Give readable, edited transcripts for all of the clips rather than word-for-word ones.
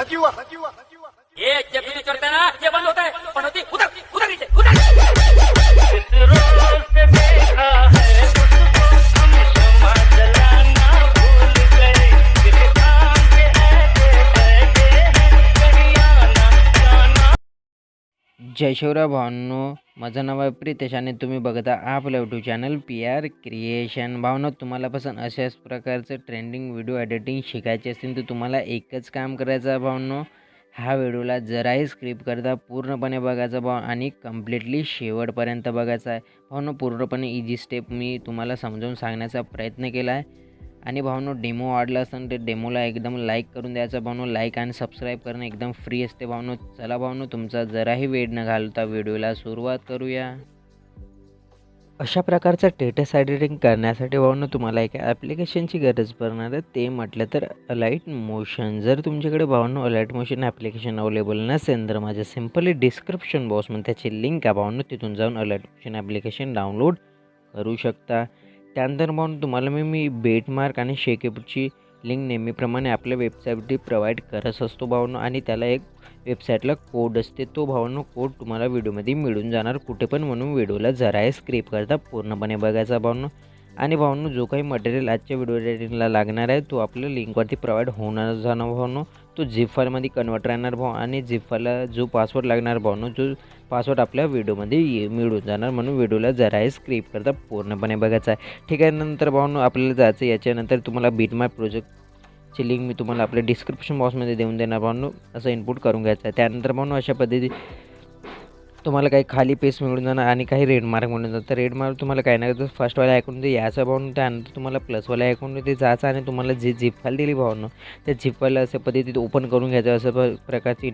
ये जब भी चढ़ता है ना ये बंद होता है, बंद होती उधर उधर नीचे उधर। जय शिवराय भावनो, माझं नाव आहे प्रितेश आणि तुम्ही बघता आपलं यूट्यूब चॅनल PR क्रिएशन। भावनो, तुम्हाला पसंत अशाच प्रकारचं ट्रेंडिंग व्हिडिओ एडिटिंग शिकायचे असतील तर तुम्हाला एकच काम करायचं आहे भावनो, हा व्हिडिओला जराही स्किप करता पूर्णपणे बघायचा भाव आणि कम्प्लिटली शेवटपर्यंत बघायचा आहे भावनो। पूर्णपणे इझी स्टेप मी तुम्हाला समजावून सांगण्याचा प्रयत्न केला आहे आणि भावनो डेमो आवडला असेल तर डेमोला एकदम लाईक करून द्यायचा भावनो। लाईक आणि सबस्क्राईब करणं एकदम फ्री असते भावनो। चला भावनो, तुमचा जराही वेळ न घालवता व्हिडिओला सुरुवात करूया। अशा प्रकारचं स्टेटस एडिटिंग करण्यासाठी भावनो तुम्हाला एका ॲप्लिकेशनची गरज पडणार आहे, ते म्हटलं तर अलाइट मोशन। जर तुमच्याकडे भावनो अलाइट मोशन ॲप्लिकेशन अवेलेबल नसेल तर माझ्या सिम्पली डिस्क्रिप्शन बॉक्समध्ये त्याची लिंक आहे भावनो, तिथून जाऊन अलाइट मोशन ॲप्लिकेशन डाउनलोड करू शकता। त्यानंतर भावनो तुम्हाला मी 𝗏𝗵𝗁 आणि 𝗕𝗵𝗁ची लिंक नेहमीप्रमाणे आपल्या वेबसाईटवरती प्रोव्हाइड करत असतो भावनो आणि त्याला एक वेबसाईटला कोड असते, तो भावनो कोड तुम्हाला व्हिडिओमध्ये मिळून जाणार कुठे पण, म्हणून व्हिडिओला जराही स्किप करता पूर्णपणे बघायचा भावनो। आणि भावनो जो काही मटेरियल आजच्या व्हिडिओ एडिटिंगला लागणार आहे तो आपल्या लिंकवरती प्रोव्हाइड होणार जाणार भावनो, तो झिप फाईलमध्ये कन्वर्ट राहणार भाव आणि झिप फाईलला जो पासवर्ड लागणार भावनो, जो पासवर्ड आपल्या व्हिडिओमध्ये मिळून जाणार, म्हणून व्हिडिओला जराही स्किप करता पूर्णपणे बघायचा आहे। ठीक आहे, नंतर भावनो आपल्याला जायचं, याच्यानंतर तुम्हाला 𝗏𝗵𝗁 प्रोजेक्टची लिंक मी तुम्हाला आपल्या डिस्क्रिप्शन बॉक्समध्ये देऊन देणार भावनो, असं इनपुट करून घ्यायचं आहे। त्यानंतर भावनो अशा पद्धती तुम्हाला काही खाली पेस्ट मिळून जाणार आणि काही रेड मार्क मिळून जातं। तर रेड मार्क तुम्हाला काय नाही, फर्स्टवाला आयकॉनमध्ये यायचं भावनो, त्यानंतर तुम्हाला प्लसवाला आयकॉनमध्ये जायचं आणि तुम्हाला जी झिप फाईल दिली भावनो त्या झिप फाईलला अशा पद्धतीत ओपन करून घ्यायचं, असं प्रकारची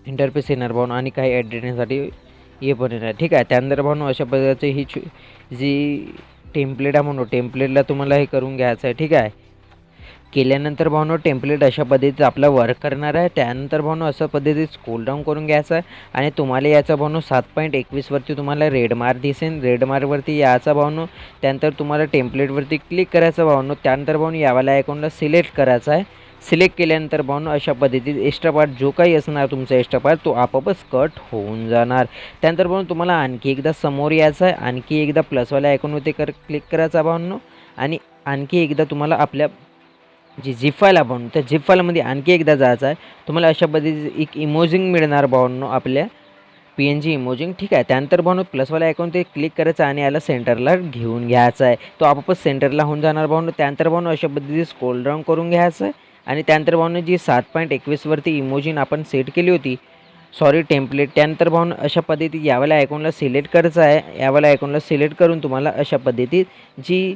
इंटरफेस येणार भावनो आणि काही एडिटिंगसाठी हे पण येणार। ठीक आहे, त्यानंतर भावनो अशा पद्धतीची ही जी टेम्पलेट आहे म्हणून टेम्पलेटला तुम्हाला हे करून घ्यायचं आहे। ठीक आहे, केल्यानंतर भावनो टेम्पलेट अशा पद्धतीत आपला वर्क करणार आहे। त्यानंतर भावनो अशा पद्धतीत स्क्रोल डाऊन करून घ्यायचं आहे आणि तुम्हाला याचा भावनो 7.21 वरती तुम्हाला रेड मार्क दिसेल, रेड मार्कवरती याचा भावनो। त्यानंतर तुम्हाला टेम्पलेटवरती क्लिक करायचं भावनो, त्यानंतर भावनो यावाला आयकॉनला सिलेक्ट करायचा आहे। सिलेक्ट केल्यानंतर भावनो अशा पद्धतीत एक्स्ट्रा पार्ट जो काही असणार तुमचा एक्स्ट्रा पार्ट तो आपोआपच कट होऊन जाणार। त्यानंतर भावनो तुम्हाला आणखी एकदा समोर यायचं आहे, आणखी एकदा प्लसवाल्या आयकॉनवरती क्लिक करायचा भावनो आणि आणखी एकदा तुम्हाला आपल्या जी झिप फाईल आहे भावनो त्या झिप फाईलमध्ये आणखी एकदा जायचं आहे। तुम्हाला अशा पद्धतीची एक इमोजिंग मिळणार भावनो, आपल्या PNG इमोजिंग। ठीक आहे, त्यानंतर भावनो प्लसवाल्या आयकॉन ते क्लिक करायचं आणि याला सेंटरला घेऊन घ्यायचं आहे, तो आपोआपच सेंटरला होऊन जाणार भावनो। त्यानंतर भावनो अशा पद्धतीने स्क्रोल डाऊन करून घ्यायचं आहे आणि त्यानंतर भावनो जी 7.21 वरती इमोजिन आपण सेट केली होती, टेम्पलेट, त्यानंतर भावनो अशा पद्धतीत यावाला आयकॉनला सिलेक्ट करायचं आहे। यावाला आयकॉनला सिलेक्ट करून तुम्हाला अशा पद्धतीत जी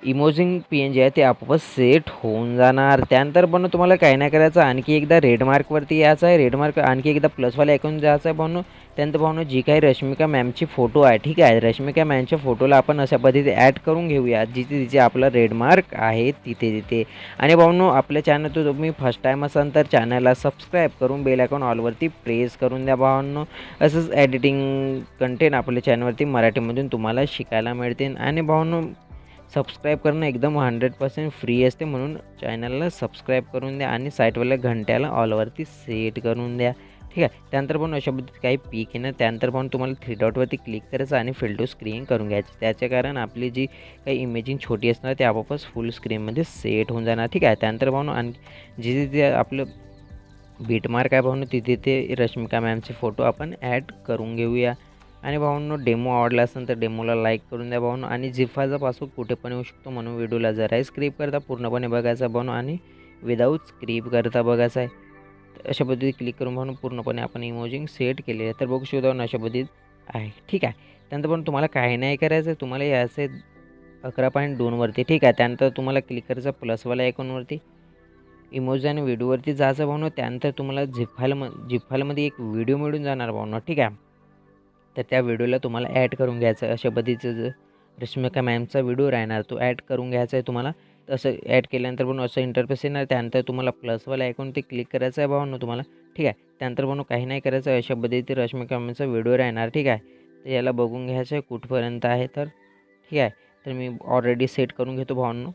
इमोजिंग PNG आहे ते आपोआपच सेट होऊन जाणार। त्यानंतर भावनो तुम्हाला काही नाही करायचं, आणखी एकदा रेड मार्कवरती यायचं आहे, रेड मार्क आणखी एकदा प्लसवाला आयकॉन जायचं आहे भावनो। त्यानंतर भावनो जी काही रश्मिका मॅमची फोटो आहे, ठीक आहे, रश्मिका मॅमच्या फोटोला आपण अशा पद्धतीने ॲड करून घेऊया, जिथे जिथे आपला रेड मार्क आहे तिथे। आणि भावनो आपल्या चॅनल तुम्ही फर्स्ट टाईम असाल तर चॅनलला सबस्क्राईब करून बेल आयकॉन ऑलवरती प्रेस करून द्या भावनो। असंच एडिटिंग कंटेंट आपल्या चॅनलवरती मराठीमधून तुम्हाला शिकायला मिळतील। आणि भावनो सबस्क्राईब करणं एकदम 100% फ्री असते, म्हणून चॅनलला सबस्क्राईब करून द्या आणि साईटवाल्या घंट्याला ऑलवरती सेट करून द्या। ठीक आहे, त्यानंतर पण अशा पद्धतीत काही पीक येणार। त्यानंतर पण तुम्हाला 3 डॉटवरती क्लिक करायचं आणि फिल टू स्क्रीन करून घ्यायचं, त्याच्या कारण आपली जी काही इमेजिंग छोटी असणार ते आपोआपच फुल स्क्रीनमध्ये सेट होऊन जाणार। ठीक आहे, त्यानंतर भावनो आणि जिथे आपलं 𝗏𝗵𝗁 आहे भावनो तिथे ते रश्मिका मॅमचे फोटो आपण ॲड करून घेऊया। आणि भावनो डेमो आवडला असेल तर डेमोला लाईक करून द्या भावनो आणि झिप फाईलचा पासवर्ड कुठे पण येऊ शकतो, म्हणून व्हिडिओला जराही स्किप करता पूर्णपणे बघायचा भावनो आणि विदाऊट स्किप करता बघायचा आहे। अशा पद्धतीत क्लिक करून भावनो पूर्णपणे आपण इमोजिंग सेट केले आहे, तर बघू शकतो अशा पद्धतीत आहे। ठीक आहे, त्यानंतर पण तुम्हाला काही नाही करायचं, तुम्हाला याचे 11.2 वरती। ठीक आहे, त्यानंतर तुम्हाला क्लिक करायचं प्लसवाल्या आयकॉनवरती, इमोजी आणि व्हिडिओवरती जायचं भावनो। त्यानंतर तुम्हाला झिप फाईलमध्ये एक व्हिडिओ मिळून जाणार भावनो। ठीक आहे, तर त्या व्हिडिओला तुम्हाला ॲड करून घ्यायचं आहे, अशा पद्धतीचं रश्मिका मॅमचा व्हिडिओ राहणार तो ॲड करून घ्यायचा आहे तुम्हाला। तसं ॲड केल्यानंतर पण असं इंटरफेस येणार, त्यानंतर तुम्हाला प्लसवाला आयकॉन ते क्लिक करायचं आहे भावनो तुम्हाला। ठीक आहे, त्यानंतर भावनो काही नाही करायचं, अशा पद्धतीत रश्मिका मॅमचा व्हिडिओ राहणार। ठीक आहे, तर याला बघून घ्यायचं आहे कुठपर्यंत आहे, तर ठीक आहे, तर मी ऑलरेडी सेट करून घेतो भावनो।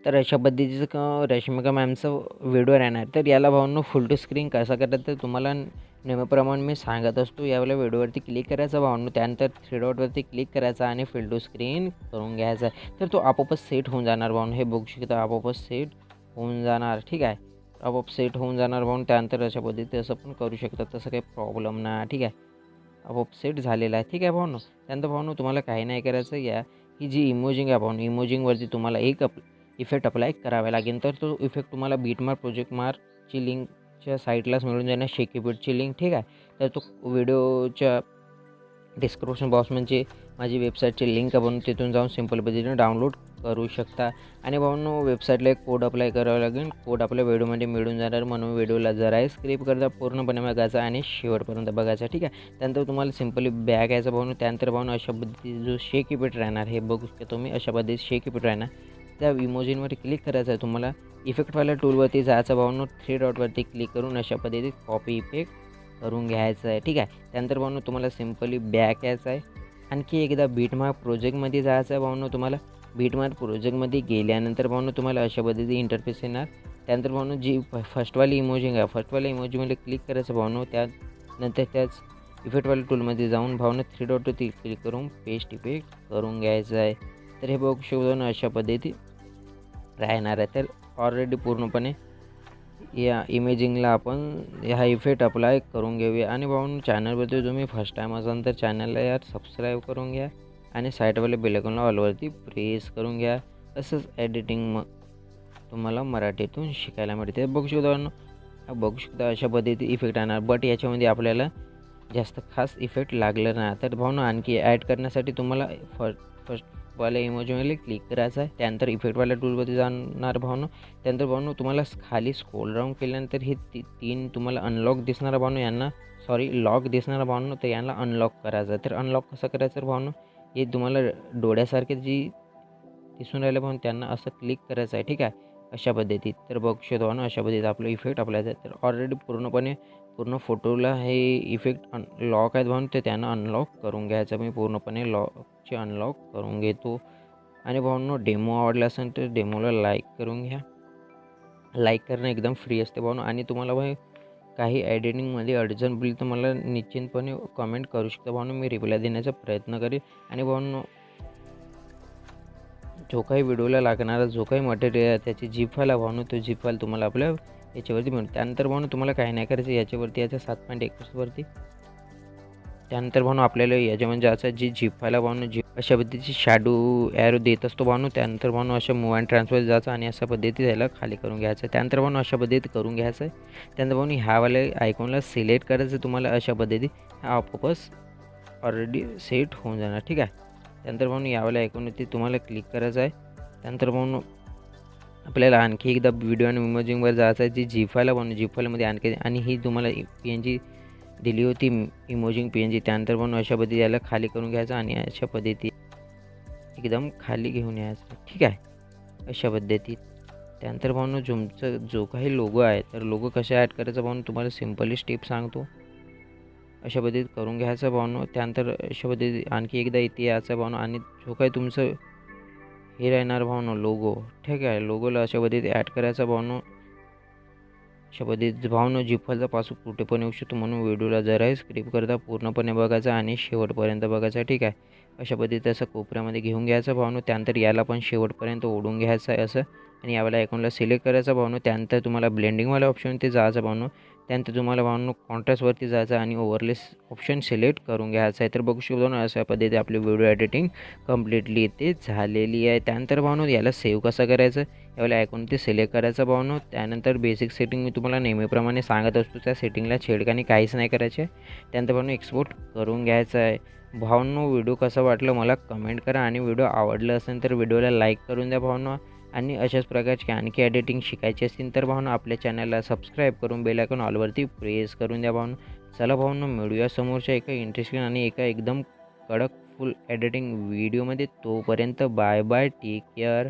तर अशा पद्धतीचं रश्मिका मॅमचं व्हिडिओ राहणार. तर याला भावांनो फुल टू स्क्रीन कसं करायचं तर तुम्हाला नेहमीप्रमाणे मी सांगत असतो. यावेळेला व्हिडिओवरती क्लिक करायचं भावांनो, त्यानंतर 3 डॉटवरती क्लिक करायचा आणि फुल टू स्क्रीन करून घ्यायचा. तर तो आपोआपच सेट होऊन जाणार भावांनो. हे बघू शकता आपोआपच सेट होऊन जाणार. ठीक आहे, आपोआप सेट होऊन जाणार भावांनो. त्यानंतर अशा पद्धतीने असं पण करू शकता, तसं काही प्रॉब्लेम नाही. ठीक आहे, आपोआप सेट झालेला आहे. ठीक आहे भावांनो. त्यानंतर भावांनो तुम्हाला काही नाही करायचं. ही जी इमोजिंग आहे भावांनो, इमोजिंगवरती तुम्हाला एक इफेक्ट अप्लाय करावा लागेल. तर तो इफेक्ट तुम्हाला बीटमार्क प्रोजेक्ट मार्कची लिंकच्या साईटलाच मिळून जाणार, 𝗕𝗏𝗏 लिंक. ठीक आहे, तर तो व्हिडिओच्या डिस्क्रिप्शन बॉक्समध्ये माझी वेबसाईटची लिंक आहे भावांनो, तिथून जाऊन सिंपल पद्धतीने डाउनलोड करू शकता. आणि भावांनो वेबसाईटला एक कोड अप्लाय करावा लागेल. कोड आपल्या व्हिडिओमध्ये मिळून जाणार, म्हणून व्हिडिओला जराही स्किप करता पूर्णपणे बघायचा आणि शेवटपर्यंत बघायचा. ठीक आहे, त्यानंतर तुम्हाला सिंपली बॅक यायचं भावांनो. त्यानंतर भावांनो अशा पद्धतीचा जो 𝗕𝗏𝗏 राहणार, हे बघू शकता तुम्ही, अशा पद्धतीने 𝗕𝗏𝗏 राहणार. त्या इमोजींवर क्लिक करायचं आहे तुम्हाला. इफेक्टवाल्या टूलवरती जायचं भावांनो, 3 डॉटवरती क्लिक करून अशा पद्धतीने कॉपी इफेक्ट करून घ्यायचं आहे. ठीक आहे, त्यानंतर भावांनो तुम्हाला सिंपली बॅक यायचं आहे. आणखी एकदा बीटमार्क प्रोजेक्टमध्ये जायचं आहे भावांनो. तुम्हाला बीटमार्क प्रोजेक्टमध्ये गेल्यानंतर भावांनो तुम्हाला अशा पद्धतीने इंटरफेस येणार. त्यानंतर भावांनो जी फर्स्टवाली इमोजिंग आहे, फर्स्टवाल्या इमोजीमध्ये क्लिक करायचं भावांनो. त्यानंतर त्याच इफेक्टवाल्या टूलमध्ये जाऊन भावांनो 3 डॉटवरती क्लिक करून पेस्ट इफेक्ट करून घ्यायचं आहे. तर हे बघू शकतो ना, अशा पद्धती राहणार आहे. तर ऑलरेडी पूर्णपणे या इमेजिंगला आपण हा इफेक्ट अप्लाय करून घेऊया. आणि भावांनो चॅनलवरती तुम्ही फर्स्ट टाईम असाल तर चॅनलला यार सबस्क्राईब करून घ्या आणि साईडवाले बेलआयकॉनला ऑलवरती प्रेस करून घ्या. असंच एडिटिंग तुम्हाला मराठीतून शिकायला मिळते. बघू शकता अशा पद्धती इफेक्ट आणणार. बट याच्यामध्ये आपल्याला जास्त खास इफेक्ट लागलं नाही. तर भावांनो आणखी ॲड करण्यासाठी तुम्हाला फर्स्टवाल्या इमोजीमध्ये क्लिक करायचं आहे. त्यानंतर इफेक्टवाल्या टूलवरती जाणार भावांनो. त्यानंतर भावांनो तुम्हाला खाली स्क्रोल डाऊन केल्यानंतर हे 3 तुम्हाला अनलॉक दिसणार भावांनो, लॉक दिसणार भावांनो. तर यांना अनलॉक करायचं आहे. तर अनलॉक कसं करायचं भावांनो, हे तुम्हाला डोळ्यासारखे जी दिसून राहिले भावांनो त्यांना असं क्लिक करायचं आहे. ठीक आहे, अशा पद्धतीत. तर बघू शकतो भावांनो, अशा पद्धतीत आपलं इफेक्ट अप्लाय आहे. तर ऑलरेडी पूर्ण फोटोला हे इफेक्ट लॉक आहेत भावांनो, तर त्यांना अनलॉक करून घ्यायचं. मी पूर्णपणे लॉकचे अनलॉक करून घेतो. आणि भावांनो डेमो आवडला असेल तर डेमोला लाईक करून घ्या. लाईक करणं एकदम फ्री असते भावांनो. आणि तुम्हाला काही एडिटिंगमध्ये अडचण पडली तर मला निश्चितपणे कमेंट करू शकता भावांनो, मी रिप्लाय देण्याचा प्रयत्न करेन. आणि भावांनो जो काही व्हिडिओला लागणारा जो काही मटेरियल आहे त्याची झिप फाईल आहे भावांनो, तो झिप फाईल तुम्हाला आपल्या याच्यावरती मिळून. त्यानंतर भावांनो तुम्हाला काही नाही करायचं, याच्यावरती याच्या 7.21वरती. त्यानंतर भावांनो आपल्याला याच्यामध्ये जायचं जी झिप फाईल आहे भावांनो, अशा पद्धतीची शॅडो ॲरो देत असतो भावांनो. त्यानंतर भावांनो अशा मूव अँड ट्रान्सफर जायचं आणि अशा पद्धती त्याला खाली करून घ्यायचं. त्यानंतर भावांनो अशा पद्धती करून घ्यायचं आहे. त्यानंतर भावांनो ह्यावाल्या आयकॉनला सिलेक्ट करायचं तुम्हाला. अशा पद्धती आपोआपच ऑलरेडी सेट होऊन जाणार. ठीक आहे, त्यानंतर भावांनो यावाल्या आयकॉनवरती तुम्हाला क्लिक करायचं आहे. त्यानंतर भावांनो आपल्याला आणखी एकदा व्हिडिओ आणि इमेजिंगवर जायचं आहे. जी झिप फाईल आहे भावांनो, झिप फाईलमध्ये आणखी आणि ही तुम्हाला PNG दिली होती इमोजिंग PNG. त्यानंतर भावांनो अशा पद्धती याला खाली करून घ्यायचं आणि अशा पद्धती एकदम खाली घेऊन यायचं. ठीक आहे, अशा पद्धतीत. त्यानंतर भावांनो तुमचा जो काही लोगो आहे तर लोगो कसा ॲड करायचा भावांनो तुम्हाला सिम्पली स्टेप सांगतो. अशा पद्धतीत करून घ्यायचं भावांनो. त्यानंतर अशा पद्धती आणखी एकदा इथे यायचं भावांनो. आणि जो काही तुमचं हे राहणार भावांनो लोगो, ठीक आहे, लोगोला अशा पद्धतीत ॲड करायचा भावांनो. अशा पद्धतीत भावांनो झिप फाईलचा पासवर्ड कुठे पण येऊ शकतो, म्हणून व्हिडिओला जराही स्किप करता पूर्णपणे बघायचा आणि शेवटपर्यंत बघायचा. ठीक आहे, अशा पद्धतीत असं कोपऱ्यामध्ये घेऊन घ्यायचं भावांनो. त्यानंतर याला पण शेवटपर्यंत ओढून घ्यायचं आहे असं. आणि यावेळेला आयकॉनला सिलेक्ट करायचा भावांनो. त्यानंतर तुम्हाला ब्लेंडिंगवाल्या ऑप्शनवरती जायचं भावांनो. त्यानंतर तुम्हाला भावांनो कॉन्ट्रास्टवरती जायचं आणि ओव्हरले ऑप्शन सिलेक्ट करून घ्यायचं आहे. तर बघू शकतो ना, अशा पद्धतीने आपली व्हिडिओ एडिटिंग कम्प्लिटली इथे झालेली आहे. त्यानंतर भावांनो याला सेव्ह कसं करायचं, यावेळेला आयकॉन ते सिलेक्ट करायचं भावांनो. त्यानंतर बेसिक सेटिंग मी तुम्हाला नेहमीप्रमाणे सांगत असतो, त्या सेटिंगला छेडखानी काहीच नाही करायचे. त्यानंतर भावांनो एक्सपोर्ट करून घ्यायचं आहे. भावांनो व्हिडिओ कसा वाटलं मला कमेंट करा. आणि व्हिडिओ आवडलं असेल तर व्हिडिओला लाईक करून द्या भावांनो. आणि अशाच प्रकारची आणखी एडिटिंग शिकायची असतील तर भावांनो आपल्या चॅनलला सबस्क्राईब करून बेल आयकॉन ऑलवरती प्रेस करून द्या भावांनो. चला भावांनो मिळूया समोरच्या एका इंटरेस्टिंग आणि एका एकदम कडक फुल एडिटिंग व्हिडिओमध्ये. तोपर्यंत बाय बाय, टेक केअर.